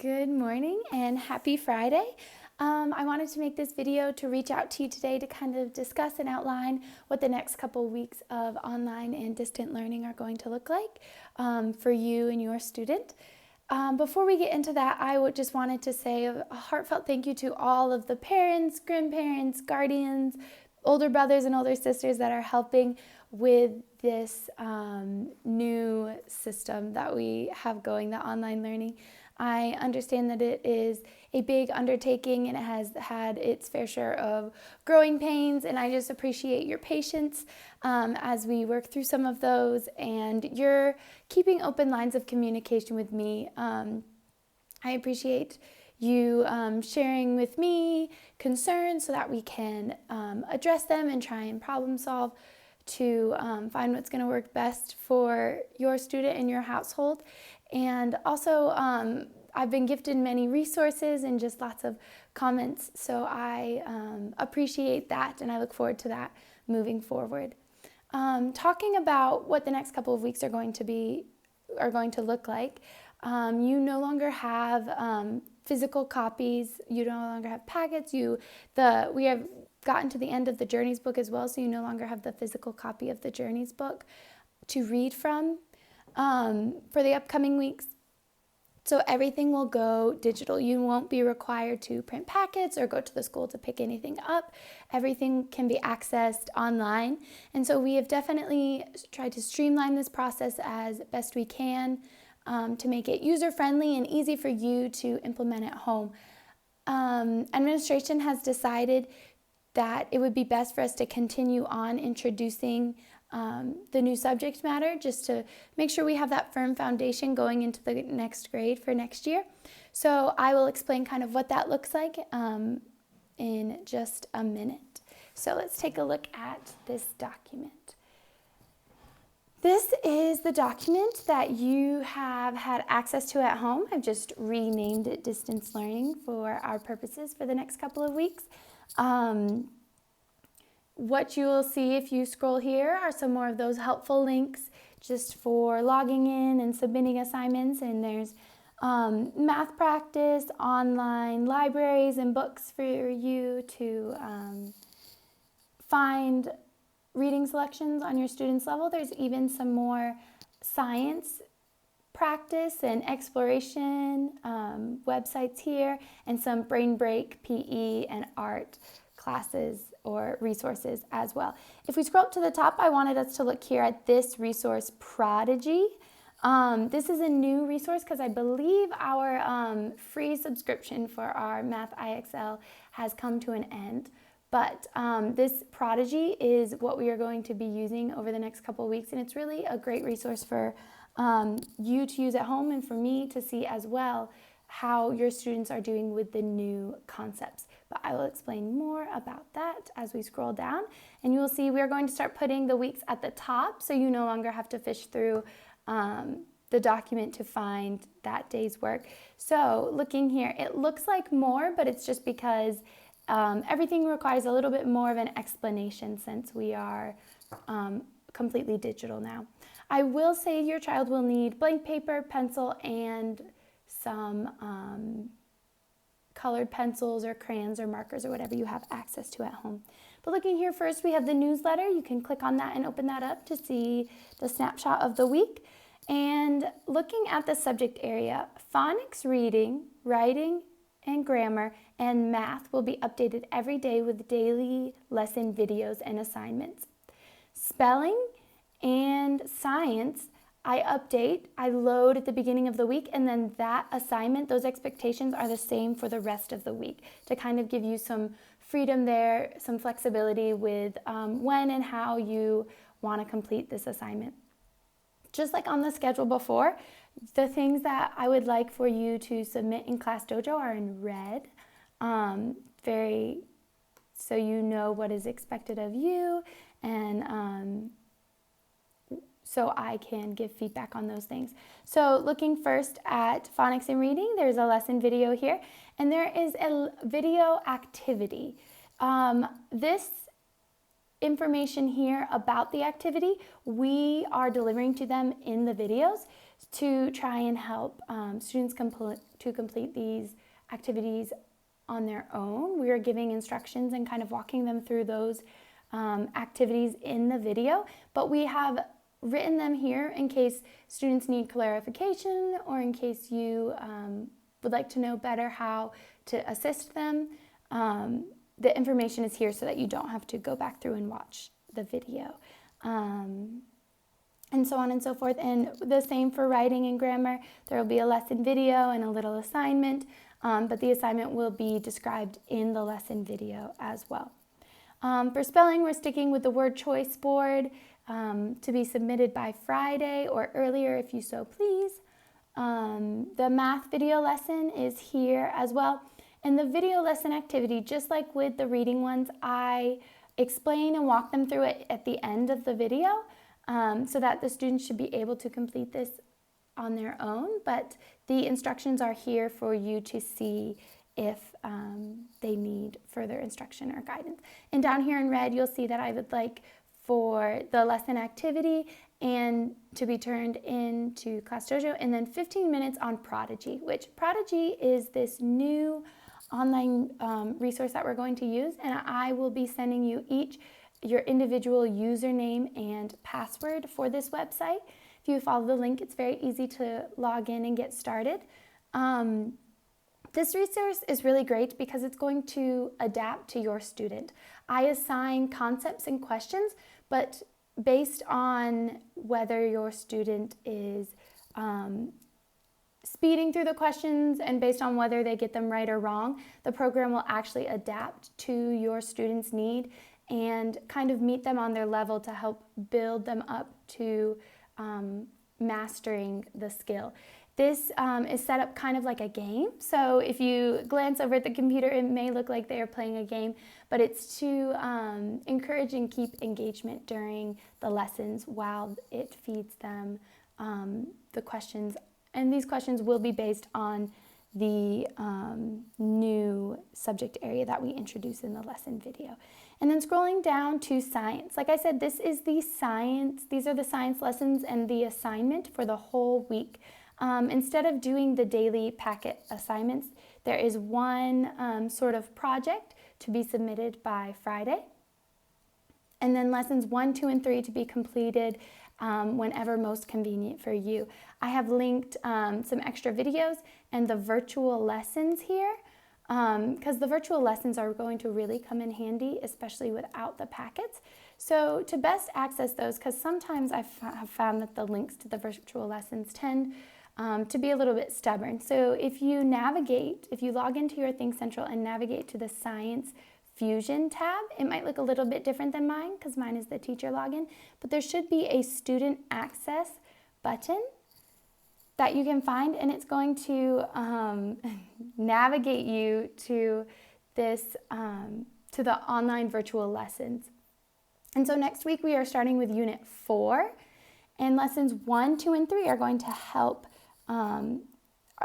Good morning and happy Friday. I wanted to make this video to reach out to you today to kind of discuss and outline what the next couple weeks of online and distant learning are going to look like for you and your student. Before we get into that, just wanted to say a heartfelt thank you to all of the parents, grandparents, guardians, older brothers and older sisters that are helping with this new system that we have going, the online learning. I understand that it is a big undertaking and it has had its fair share of growing pains, and I just appreciate your patience as we work through some of those, and you're keeping open lines of communication with me. I appreciate you sharing with me concerns so that we can address them and try and problem solve to find what's going to work best for your student and your household. And also, I've been gifted many resources and just lots of comments, so I appreciate that, and I look forward to that moving forward. Talking about what the next couple of weeks are going to look like, you no longer have physical copies. You no longer have packets. We have gotten to the end of the Journeys book as well, so you no longer have the physical copy of the Journeys book to read from for the upcoming weeks. So everything will go digital. You won't be required to print packets or go to the school to pick anything up. Everything can be accessed online. And so we have definitely tried to streamline this process as best we can to make it user-friendly and easy for you to implement at home. Administration has decided that it would be best for us to continue on introducing the new subject matter, just to make sure we have that firm foundation going into the next grade for next year. So I will explain kind of what that looks like in just a minute. So let's take a look at this document. This is the document that you have had access to at home. I've just renamed it Distance Learning for our purposes for the next couple of weeks. What you will see if you scroll here are some more of those helpful links just for logging in and submitting assignments. And there's math practice, online libraries, and books for you to find reading selections on your students' level. There's even some more science practice and exploration websites here, and some brain break, PE, and art classes or resources as well. If we scroll up to the top, I wanted us to look here at this resource, Prodigy. This is a new resource because I believe our free subscription for our Math IXL has come to an end. But this Prodigy is what we are going to be using over the next couple of weeks, and it's really a great resource for you to use at home and for me to see as well how your students are doing with the new concepts. But I will explain more about that as we scroll down, and you will see we are going to start putting the weeks at the top, so you no longer have to fish through the document to find that day's work. So looking here, it looks like more, but it's just because everything requires a little bit more of an explanation since we are completely digital now. I will say your child will need blank paper, pencil, and some colored pencils or crayons or markers or whatever you have access to at home. But looking here first, we have the newsletter. You can click on that and open that up to see the snapshot of the week. And looking at the subject area, phonics, reading, writing, and grammar, and math will be updated every day with daily lesson videos and assignments. Spelling and science, I load at the beginning of the week, and then that assignment, those expectations are the same for the rest of the week to kind of give you some freedom there, some flexibility with when and how you want to complete this assignment. Just like on the schedule before, the things that I would like for you to submit in Class Dojo are in red, so you know what is expected of you, and so I can give feedback on those things. So looking first at phonics and reading, there's a lesson video here, and there is a video activity. This information here about the activity, we are delivering to them in the videos. to try and help students complete these activities on their own. We are giving instructions and kind of walking them through those activities in the video, but we have written them here in case students need clarification or in case you would like to know better how to assist them. The information is here so that you don't have to go back through and watch the video. And so on and so forth. And the same for writing and grammar. There will be a lesson video and a little assignment, but the assignment will be described in the lesson video as well. For spelling, we're sticking with the word choice board to be submitted by Friday or earlier if you so please. The math video lesson is here as well. And the video lesson activity, just like with the reading ones, I explain and walk them through it at the end of the video so that the students should be able to complete this on their own. But the instructions are here for you to see if they need further instruction or guidance. And down here in red, you'll see that I would like for the lesson activity and to be turned into ClassDojo, and then 15 minutes on Prodigy, which Prodigy is this new online resource that we're going to use, and I will be sending you each your individual username and password for this website. If you follow the link, it's very easy to log in and get started. This resource is really great because it's going to adapt to your student. I assign concepts and questions, but based on whether your student is speeding through the questions and based on whether they get them right or wrong, the program will actually adapt to your student's need and kind of meet them on their level to help build them up to mastering the skill. This is set up kind of like a game. So if you glance over at the computer, it may look like they are playing a game, but it's to encourage and keep engagement during the lessons while it feeds them the questions. And these questions will be based on the new subject area that we introduce in the lesson video. And then scrolling down to science. Like I said, this is the science. These are the science lessons and the assignment for the whole week. Instead of doing the daily packet assignments, there is one sort of project to be submitted by Friday. And then lessons 1, 2, and 3 to be completed whenever most convenient for you. I have linked some extra videos and the virtual lessons here because the virtual lessons are going to really come in handy, especially without the packets. So to best access those, because sometimes I have found that the links to the virtual lessons tend to be a little bit stubborn. So if you log into your Think Central and navigate to the Science Fusion tab, it might look a little bit different than mine because mine is the teacher login, but there should be a student access button that you can find, and it's going to navigate you to this to the online virtual lessons. And so next week we are starting with Unit 4, and lessons 1, 2, and 3 are going to help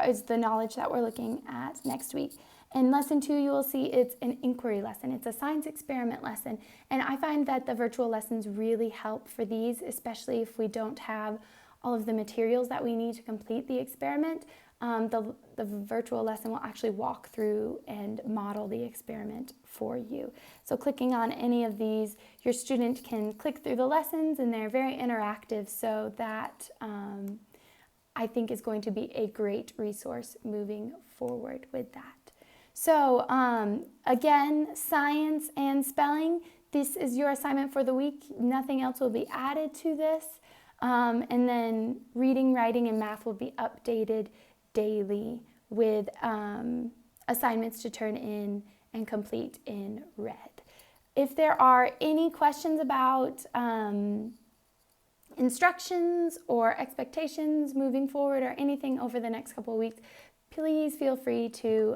is the knowledge that we're looking at next week. In lesson 2, you will see it's an inquiry lesson. It's a science experiment lesson. And I find that the virtual lessons really help for these, especially if we don't have all of the materials that we need to complete the experiment. The virtual lesson will actually walk through and model the experiment for you. So clicking on any of these, your student can click through the lessons, and they're very interactive, so that I think is going to be a great resource moving forward with that. So again, science and spelling, this is your assignment for the week. Nothing else will be added to this. And then reading, writing, and math will be updated daily with assignments to turn in and complete in red. If there are any questions about instructions or expectations moving forward or anything over the next couple of weeks, please feel free to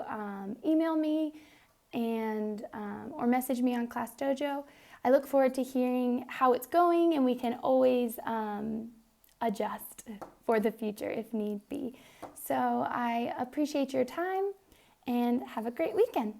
email me and or message me on ClassDojo. I look forward to hearing how it's going, and we can always adjust for the future if need be. So I appreciate your time, and have a great weekend.